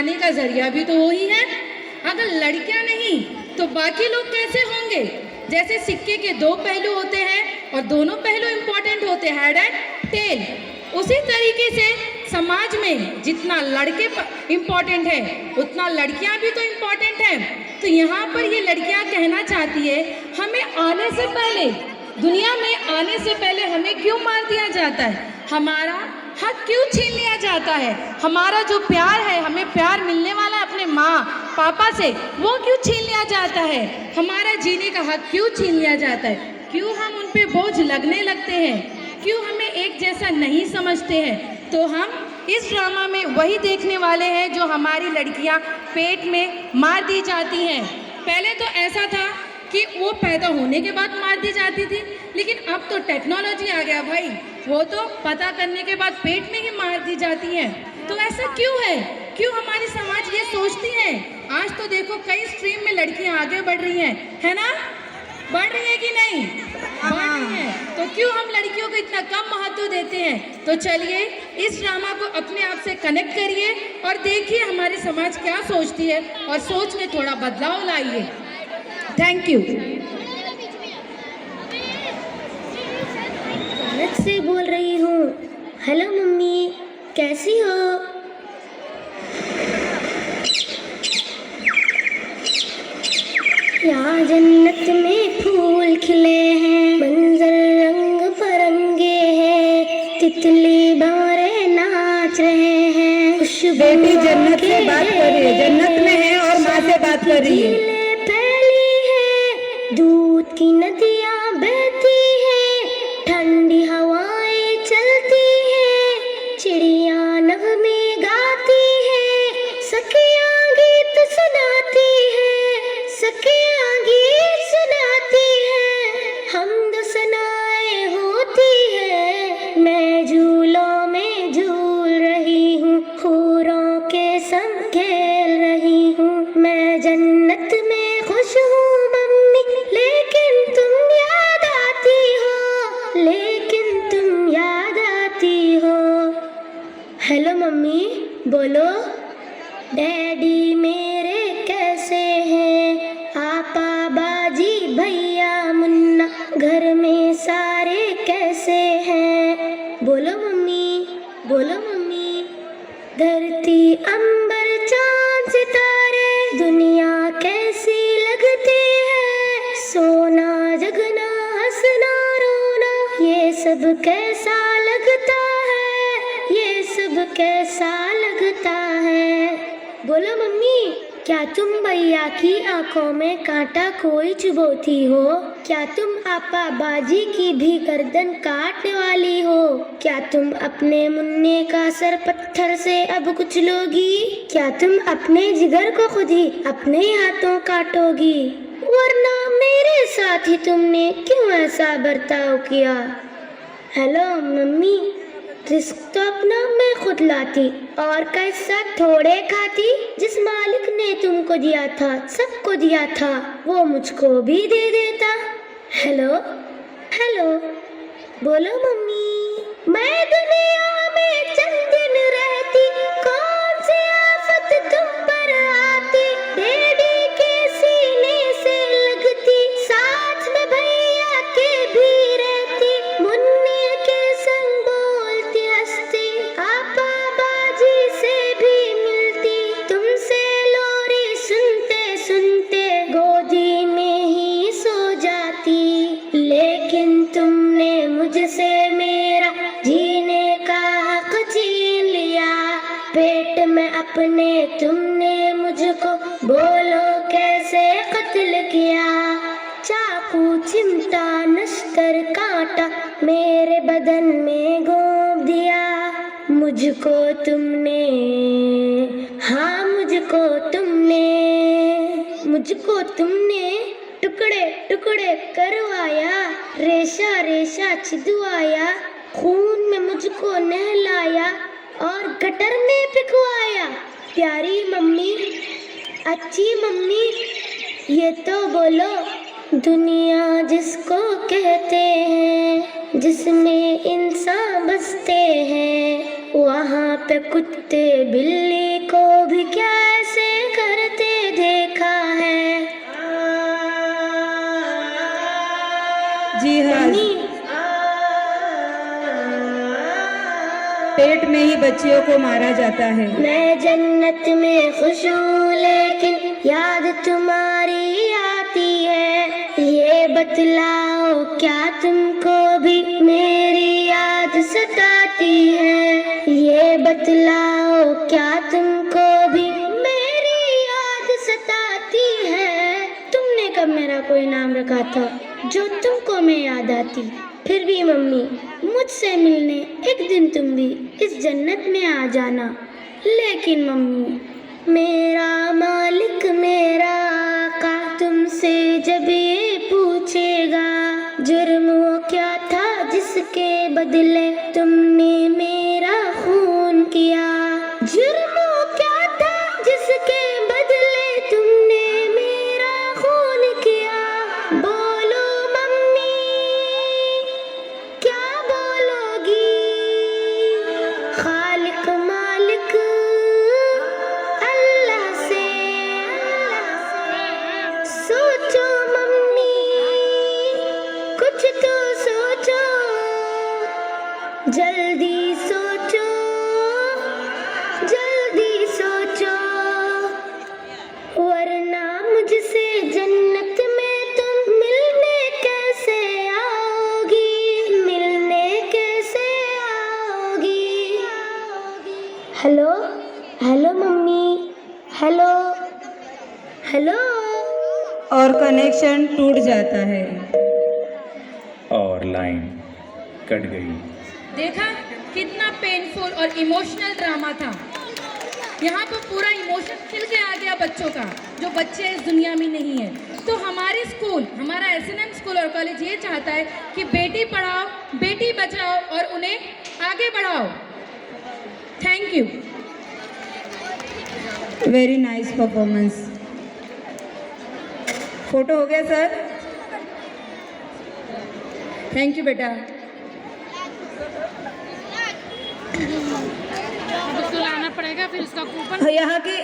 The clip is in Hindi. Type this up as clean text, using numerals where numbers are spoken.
कमाने का जरिया भी तो वही है। अगर लड़कियां नहीं तो बाकी लोग कैसे होंगे? जैसे सिक्के के दो पहलू होते हैं और दोनों पहलू इम्पोर्टेंट होते हैं, हेड एंड टेल, उसी तरीके से समाज में जितना लड़के इम्पोर्टेंट है उतना लड़कियां भी तो इम्पोर्टेंट हैं। तो यहाँ पर ये लड़कियां कहना चाहती है, हमें आने से पहले, दुनिया में आने से पहले हमें क्यों मार दिया जाता है? हमारा हक क्यों छीन लिया जाता है? हमारा जो प्यार है, हमें प्यार मिलने वाला अपने माँ पापा से, वो क्यों छीन लिया जाता है? हमारा जीने का हक क्यों छीन लिया जाता है? क्यों हम उन पे बोझ लगने लगते हैं? क्यों हमें एक जैसा नहीं समझते हैं? तो हम इस ड्रामा में वही देखने वाले हैं जो हमारी लड़कियां पेट में मार दी जाती हैं। पहले तो ऐसा था कि वो पैदा होने के बाद मार दी जाती थी, लेकिन अब तो टेक्नोलॉजी आ गया भाई, वो तो पता करने के बाद पेट में ही मार दी जाती है। तो ऐसा क्यों है? क्यों हमारी समाज ये सोचती है? आज तो देखो कई स्ट्रीम में लड़कियां आगे बढ़ रही हैं, है ना? बढ़ रही है कि नहीं? बढ़ रही है। तो क्यों हम लड़कियों को इतना कम महत्व देते हैं? तो चलिए इस ड्रामा को अपने आप से कनेक्ट करिए और देखिए हमारी समाज क्या सोचती है और सोच में थोड़ा बदलाव लाइए। Thank you. भारत से बोल रही हूँ। हेलो मम्मी, कैसी हो? यहाँ जन्नत में फूल खिले हैं, मंजर रंग बिरंगे हैं, तितली भंवरे नाच रहे हैं। बेटी जन्नत से बात कर रही है, जन्नत में है और माँ से बात कर रही है। फैली है, दूध की नदियाँ बहती हैं, ठंडी हवाएं चलती हैं, चिड़िया नगमे गाती हैं, सखियाँ गीत सुनाती हैं, सखियाँ गीत सुनाती हैं, हमद सनाए होती है। मैं झूलों में झूल रही हूँ, हूरों के संग खेल रही हूँ। मैं जन्नत में खुश हूँ मम्मी, लेकिन तुम याद आती हो, लेकिन तुम याद आती हो। हेलो मम्मी, बोलो। डैडी मेरे कैसे हैं? आपा बाजी भैया मुन्ना घर में सारे कैसे हैं? बोलो मम्मी, बोलो मम्मी। धरती अंबर चांद सितारे दुनिया कैसी लगती है? सोना जगना हंसना रोना ये सब कैसा लगता है? ये सब कैसा लगता है? बोलो मम्मी, क्या तुम भैया की आंखों में कांटा कोई चुभोती हो? क्या तुम आपा बाजी की भी गर्दन काटने वाली हो? क्या तुम अपने मुन्ने का सर पत्थर से अब कुछ लोगी? क्या तुम अपने जिगर को खुद ही अपने हाथों काटोगी? वरना मेरे साथ ही तुमने क्यों ऐसा बर्ताव किया? हेलो मम्मी, रिस्क तो अपना मैं खुद लाती और कैसा थोड़े खाती। जिस मालिक ने तुमको दिया था, सबको दिया था, वो मुझको भी दे देता। हेलो हेलो, बोलो मम्मी। मैं दुनिया में चंद दिन रहती, कौन सी आफत तुम पर आती? डैडी के सीने से लगती, साथ में भैया के भी रहती, मुन्ने के संग बोलती हंसती, आपा बाजी से भी मिलती, तुमसे लोरी सुनते सुनते गोदी में ही सो जाती। लेकिन तुमने मुझसे मेरा जीने का हक छीन लिया, पेट में अपने तुमने मुझको बोलो कैसे कत्ल किया? चाकू चिमटा नश्तर कांटा मेरे बदन में घोंप दिया। मुझको तुमने, हाँ मुझको तुमने टुकड़े टुकड़े करवाया, रेशा रेशा छिदवाया, खून में मुझको नहलाया और गटर में फिकवाया। प्यारी मम्मी, अच्छी मम्मी, ये तो बोलो, दुनिया जिसको कहते हैं, जिसमें इंसान बसते हैं, वहाँ पे कुत्ते बिल्ली को भी क्या बच्चियों को मारा जाता है। मैं जन्नत में खुश हूँ लेकिन याद तुम्हारी आती है। ये बतलाओ क्या तुमको भी मेरी याद सताती है। ये बतलाओ क्या तुमको भी मेरी याद सताती है। तुमने कब मेरा कोई नाम रखा था जो तुमको मैं याद आती। फिर भी मम्मी मुझसे मिलने एक दिन तुम भी इस जन्नत में आ जाना। लेकिन मम्मी मेरा मालिक मेरा आका तुमसे जब ये पूछेगा जुर्म वो क्या था जिसके बदले तुमने मेरा खून किया। जुर्म वो क्या था जिसके बदले तुमने मेरा खून किया। बोलो मम्मी क्या बोलोगी। खालिक मालिक अल्लाह से सोचो मम्मी कुछ तो सोचो। जल्दी सोचो जल्दी सोचो वरना मुझसे जन्नत में तुम मिलने कैसे आओगी। मिलने कैसे आओगी। Hello hello mummy hello hello. और कनेक्शन टूट जाता है। और लाइन कट गई। देखा कितना पेनफुल और इमोशनल ड्रामा था। यहाँ पर पूरा इमोशन खिल के आ गया बच्चों का, जो बच्चे इस दुनिया में नहीं है। तो हमारे स्कूल, हमारा एसएनएम स्कूल और कॉलेज ये चाहता है कि बेटी पढ़ाओ, बेटी बचाओ और उन्हें आगे बढ़ाओ। Thank you. Very nice performance. Photo हो गया सर? थैंक यू बेटा। अब उसको लाना पड़ेगा फिर उसका कूपन। यहाँ की